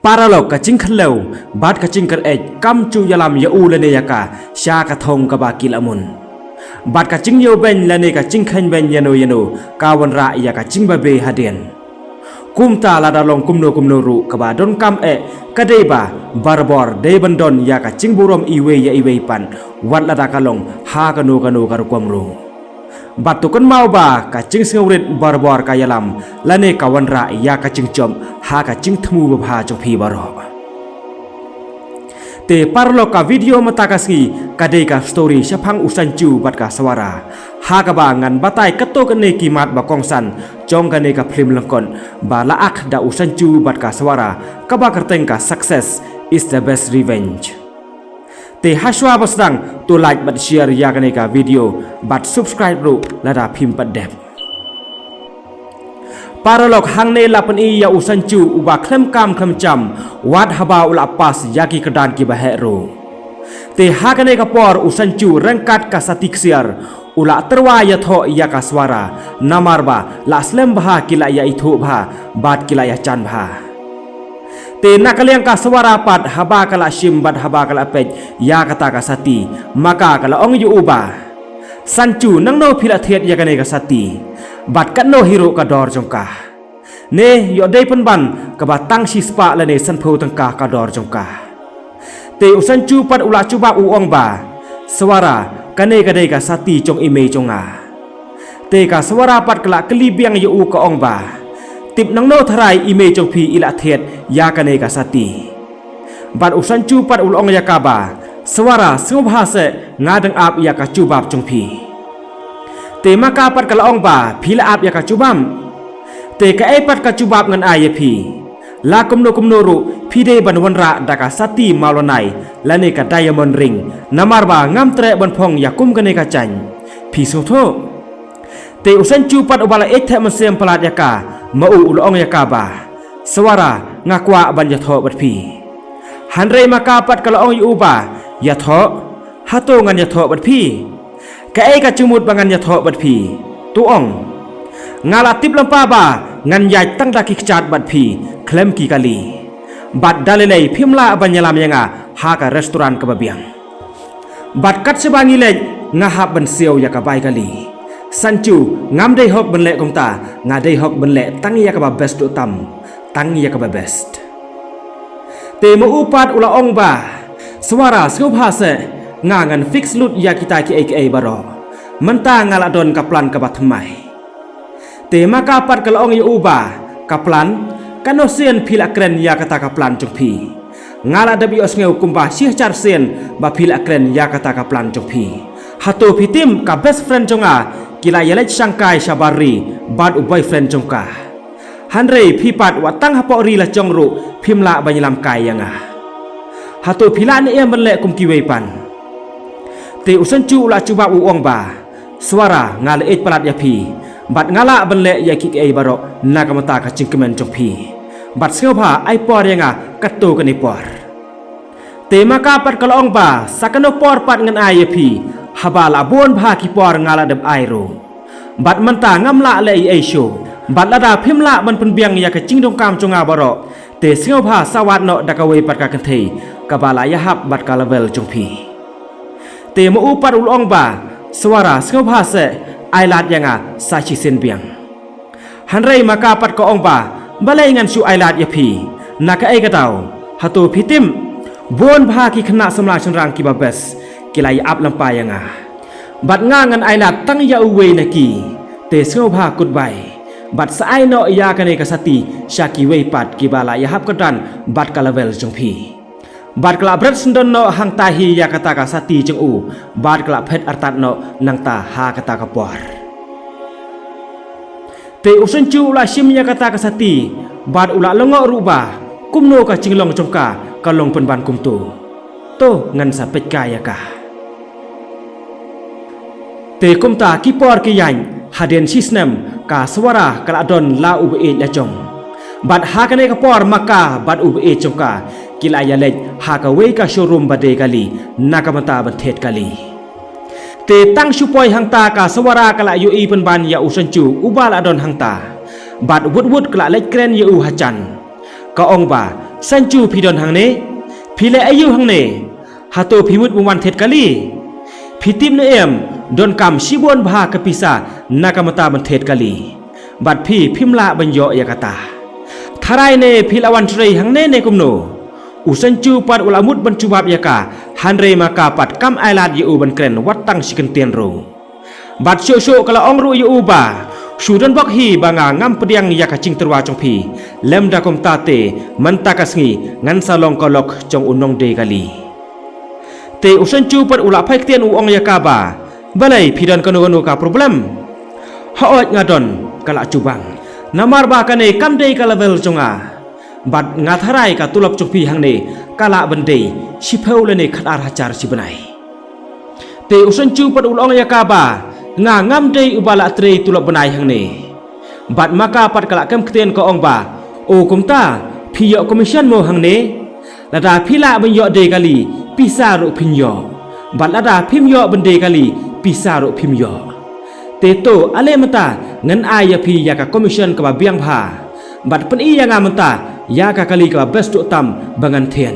Paralog ka cingkan lew, bat ka cingkan kam cu yalam ya u lene yaka, sya ka thong ka ba kilamun. Bat ka cing yo ben lene ka cingkan ben yano kawan ra ya ka cing ba be hadien. Kumta lada long kumno ru ka ba don kam kadai ba barbor dei bandon ya ka cing burom iwe ya iwe pan, wat lada kalong ha kanu karu kwamru. Batu kan mau ba ka cing singawrit barbor ka yalam lane kawan ra ya ka cing jom ha ka cing thmu ba jong phi baro te parlo ka video mata kasi kadai ka story syapang usanju bat ka sawara ha ka ba ngan batai kato kan ne kimat ba kongsan jong kan ne ka film langkon ba laak da usanju bat ka sawara ka ba kerteng ka success is the best revenge. Te haswa basdang to like but share ya kane ka video but subscribe ru lada phim pat dep. Paralog hang ne lapan I ya usanju uba klem kam klem cham wat haba ula pas yaki kedan ki bahe ru. Te ha kane ka por usanju rengkat ka satik siar ula terwa ya tho ya ka swara namar ba la slem bha kila ya ithu bha bat kila ya chan bha. Te nakaliang ka sawara pat haba kala shim bat haba kala pej ya kata ka sati maka kala ong yu uba sanchu nang no phila thet ya kane ka sati bat kan no hero ka dor jongka ne yo dei pen ban ka ba tang si spa la ne san pho tangka ka dor jongka te usanchu pat ula chuba u ong ba sawara kane ka dei ka sati jong ime jonga te ka sawara pat kala kli biang yu ka ong ba tip nang no tharai ime jong phi ila thet ya kane ka sati bat usanchu pat ulong ya ka ba sawara singobha se ngadang ap ya ka chubab jong phi te maka pat kala ong ba phila ap ya ka chubam te ka pat ka chubab ngan ai phi la kumno ru phi de ban wanra da ka sati malonai lane ka diamond ring namar ba ngam tre ban phong ya kum kane ka chan phi so tho te usanchu pat ubala ethe masem palat ya ka mau ulong ya ka ba sawara ngakwa ban ya tho bat phi hanre maka pat kala ong yu ba ya tho hato ngan ya tho bat phi ka ka chumut bangan ya tho bat phi tu ong ngala tip lampa ba ngan yai tang da ki chat bat phi klem ki kali bat dalelei phimla ban yalam yanga ha ka restoran ka babiang bat kat sebangi le ngahap ban seo ya ka bai kali sanchu ngam dei hok ban le kongta nga dei hok ban le tang ya ka ba best tu tam tang ya ka ba best te mo upat ula ong ba swara sngobha se nga ngan fix lut ya kita ki aka baro menta ngala don kaplan ka ba thamai te maka pat kala ong yu ba kaplan kanosian phila kren ya kata kaplan jong phi ngala dabi osngeu kumba sih char sen ba phila kren ya kata kaplan jong phi hato phitim ka best friend jonga kila yalaj sangkai sabari bad u boyfriend jongka hanre phipat watang hapori la jongru phimla banyalam kai yanga hato phila ni em banle kum kiwei pan te usanchu la chuba u ong ba suara ngale et palat ya phi bat ngala banle ya ki ai baro nakamata ka cingkemen jong phi bat sngopha ai por yanga katto ka ni por te maka pat kalong ba sakano por pat ngan ai ya phi habala bon bha ki por ngala deb airo bat manta ngamla le ai show bat lada phimla ban pen biang ya ka cingdong kam chonga baro te singau bha sawat no dakawe pat ka kanthei kabala ya hap bat ka level jong phi te mo upat ulong ba swara singau bha se ai lat yanga sa chi sen biang hanrei maka pat ko ong ba balai ngan su ai lat ya phi naka ai ka taw hato phitim bon bha ki khna samla changrang ki ba bes kilai ap lampa yanga bat ngangan ai lat tang ya uwe na ki te sngau bha kut bai bat sa ai no ya kane ka sati shaki wei pat ki bala ya hap kadan bat ka level jong phi bat kala brat sndon no hang ta hi ya kata ka sati jong u bat kala phet artat no nang ta ha kata ka por te usan chu la sim ya kata ka sati bat ula longo ruba kumno ka cinglong jongka ka long pen ban kum tu to ngan sa pet ka ya ka te kumta ki por ki yan haden sisnem ka swara kala don la ube ya jong bat ha kane ka por maka bat ube jongka kila ya lej ha ka we ka showroom bade kali nakamata ban thet kali te tang supoi hangta ka swara kala yu i pen ban ya usanchu ubal adon hangta bat wut kala lej kren yu hachan ka ong ba สันจูพีดอนหังเนพีเลอายุหังเนฮัตโตพิมุดวันเทศกาลีพิติมเนเอ็มดอนกำชิบวนบากปิสานากามตาบันเทศกาลีบัดพี่พิมลาบัญโยยากาตาทารายเนพิลาวันเทรหังเนเนกุมโนอุสันจูปัดอุลามุดบันจุบาบยากาฮันเรมากาปัดกัมไอลาดยูบันเกรนวัดตั้งชิกันเตียนโรบัดโชโชกละองรูยูบาชูดันบอกฮีบางางามเปียงยากาจิงตรวาจงพีเลมดากมตาเตมันตากสงีงันซาลองกอลอกจงอุนงเดกาลีเตอุสันจูปัดอุลาไพเตียนอุองยากาบาบาลัยพิดันกนูกา problem ฮาอดงาดอนกละจุบังนามารบากันเนกัมเดกาลาเวลจงอาบัดงาทารายกาตุลบจงพีหังเนกาลาบันเดชิเพลเลเนขัดอาราจารชิบไนเตอุสันจูปัดอุลองยากาบางามเดอุบาลาเตรตุลบนายหังเนบัดมากาปัดกละกัมเตียนก็องบาโอกุมตาพิยอคอมมิชชั่นโมหังเนลาดาพิลาบัญยอเดกาลีปิซารุพิญยอบัดลาดาพิมยอบันเดกาลีปิซารุพิมยอเตโตอเลมตาเงินอายาพียากาคอมมิชชั่นกับเบียงพาบัดเป็นอียางามตายากากาลีกับเบสตุตัมบังันเทียน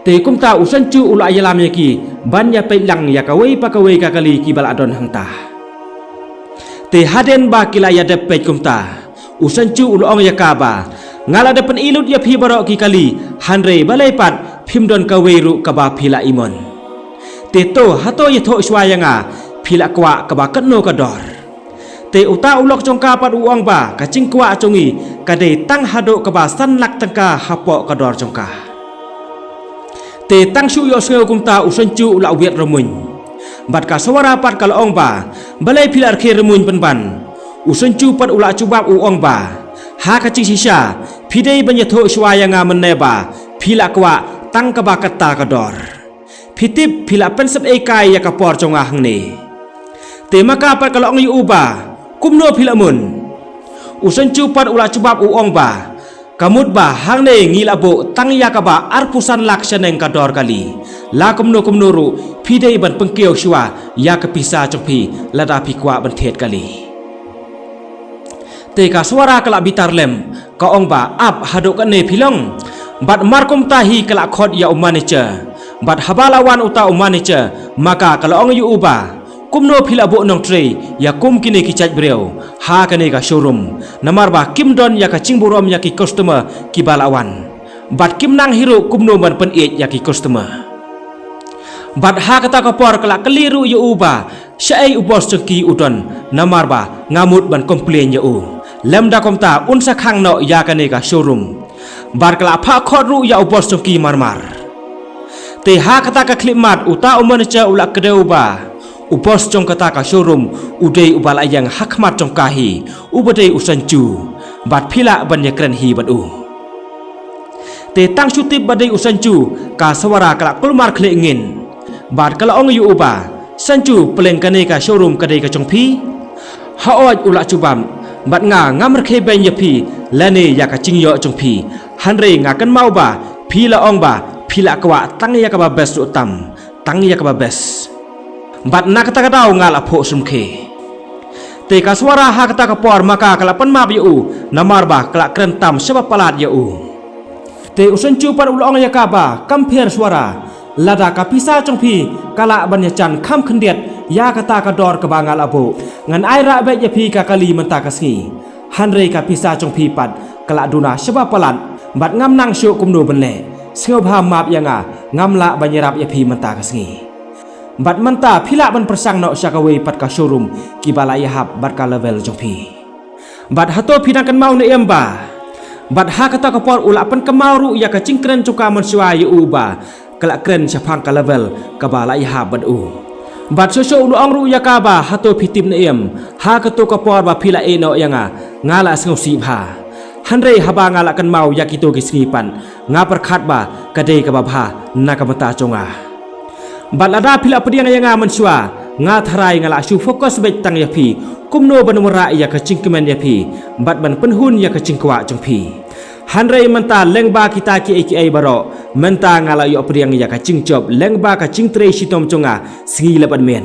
เตกุมตาอุสันจูอุลายลามยากีบัญญาไปหลังยากาเวปากาเวกากาลีกีบาลาดอนหังตาเตฮัดเดนบากิลายาเดเปกุมตาอุสันจูอุลองยากาบางาลาเดเป็นอีลุดยาพีบารอกีกาลีฮันเรบาเลปัดพิมดอนกาเวรุกบาพิลาอิมอนเตโตฮัตโตยโตชวายงาพิลากวะกบาคันโนกาดอร์เตอุตาอุลอกจงกาปัดอุองบากะจิงกวะจงอีกะเดตั้งฮัดโดกบาสันลักตังกาฮัปปอกาดอร์จงกาเตตั้งชูยอเซลกุมตาอุสันจูอุลาเวียดระมุนบัดกาสวราปัดกาลองบาบาเลพิลาร์เคระมุนปันบันอุสันจูปัดอุลาจูบาบอุองบาฮากะจิงชิชาพิเดบัญญโทชวายงามันเนบาพิลากวะตั้งกบากัตตากาดอร์พิติบพิลาเป็นสับเอกายยากาปอร์จงอาหังเนเตมากาปัดกาลองยูบากุมโนพิลามุนอุสันจูปัดอุลาจูบาบอุองบากามุดบาหังเนงีลาโบตั้งยากาบาอาร์พุสันลักษณะกาดอร์กาลีลากุมโนรุพิเดบันปังเกียวชัวยากาปิซาจงพีลาดาพิกวาบันเทศกาลีเตกาสวรากลาบิตาร์เลมกาองบาอับฮัดกันเนพิลองบัดมาร์กุมตาฮีกลาคอดยาอุมานิเจบัดฮับาลาวันอุตาอุมานิเจมากากลาองยูอุบากุมโนพิลาโบนองเทรยากุมกินเนกิจัดเบรวฮากันเนกาโชว์รูมนามารบาคิมดอนยากาจิงบุรอมยากิคัสตอร์กิบาลาวันบัดคิมนางฮิโร่กุมโนมันเป็นเอกยากิคัสตอร์บัดฮากตากปอร์กลากลีรูยูอุบาเชยอุบอสจงกีอุดอนนามารบางามุดบันคอมเพลนยูเลมดาคอมตาอุนสักขังโนยากันเนกาโชว์รูมบาร์กลาพาคอรูยาอุบอสจงกีมารเตฮากตากคลิปมัดอุตาอุมันเจอุลักเดอุบาอุบอสจงกตากาโชว์รูมอุเดยอุบาลายังฮักมัดจงกาฮีอุบเดยอุสันจูบัดพิลาบัญญกรันฮีบัดอูเตตั้งชุติบัดเดยอุสันจูกาสวรากลากุลมาร์คเลงินบัดกลาองยูอุบาสันจูเปล่งกันเนกาโชว์รูมกระเดยกจงพีฮาออดอุลาจูบัมบัดงามรเคเบนยพีและเนยากจิงยอจงพีฮันเรงากันเมาบาพีละองบาพีละกวะตั้งยากบาเบสอุตัมตั้งยากบาเบสบัดนักตะกะดาวงาลาโพสุมเคเตกาสวราฮากตะกะปอร์มากากลาปันมาบยูนามารบากลาเครนตัมชบปลาดยูเตอุสันจูปันอุลองยากาบาคัมเพรสวราลาดากาพิซาจงพีกาลาบัญญจันคำขันเดียดยากตากระดอร์กบางาลาโบงันไอระเบยพีกากาลีมันตากสกีฮันเรกาพิซาจงพีปัดกลาดูนาชบปลัดบัดงามนางโชกุมโนบันเล่เซียวพามาบยังงามละบัญญรับยพีมันตากสกีบัดมันตาพิละบันประสังเนาชากเวปัดกาโชรุมกิบาลายฮับบัดกาลาเวลจงพีบัดฮัตโตพินังกันเมาในเอ็มบาบัดฮากตากปอร์อุลาปันกมารุยากจิงเครนจุกามันชวายอูบากลาเครนชะพังกาลาเวลกบาลายฮับบัดอูบัดโชโชอุลองรุยากาบาฮัตโตพิติมในเอ็มฮากตกปอร์บาพิละเอโนยังงาลาสงสีบาฮันเรฮบางาลากันเมายากิโตกิสกีปันงาประคัดบากระเดกบาบานากามตาจงาบัดลาดาพิลาปดียงยังมันชัวงาทรายงาลาชูโฟกัสเบตังยาพีกุมโนบันมระยากจิงกมันยาพีบัดบันเป็นหุ่นยากจิงกวะจงพีฮันเรมันตาเลงบากิตาki eki ai baroมันตางาลายอปดียงยากจิงจบเลงบากจิงเตรชิตอมจงาสกีเลบันเมน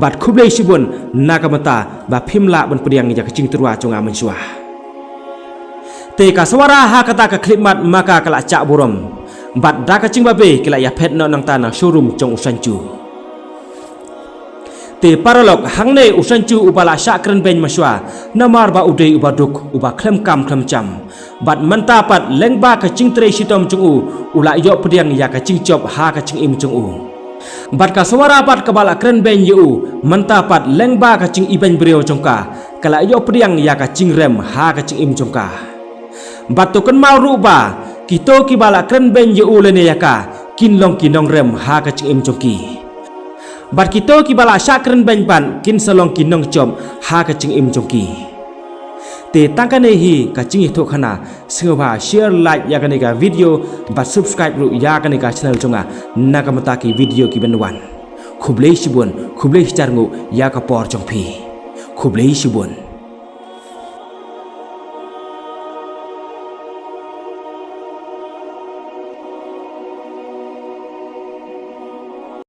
บัดคุบเลชิบุนนากามตาบาพิมลาบันปดียงยากจิงตรัวจงามันชัวเ te ka suara ha kata ka khidmat maka kala cak buram bat da ka cing babe kila ya phet no nang tanang showroom chong usanchu te paralok hangne usanchu ubala syakren ben maswa namar ba udei ubaduk uba klem kam klem cham bat manta pat lengba ka cing tre sitom chung u ula yo pediang ya ka cing chop ha ka cing im chung u bat ka suara pat kabala kren ben yu manta pat lengba ka cing iben brio chongka kala yo pediang ya ka cing rem ha ka cing im chongka bat to kan mau ruba kito ki bala kren ben yu lene ya ka kin long kinong rem ha ka cing im chongki bat kito ki bala syakren ben pan kin salong kinong chom ha ka cing im chongki te tangkane hi ka cing itu khana singoba share like ya kane ka video bat subscribe ru ya kane ka channel chonga nakamata ki video ki benwan khublei sibun khublei charngu ya ka por chongphi khublei sibun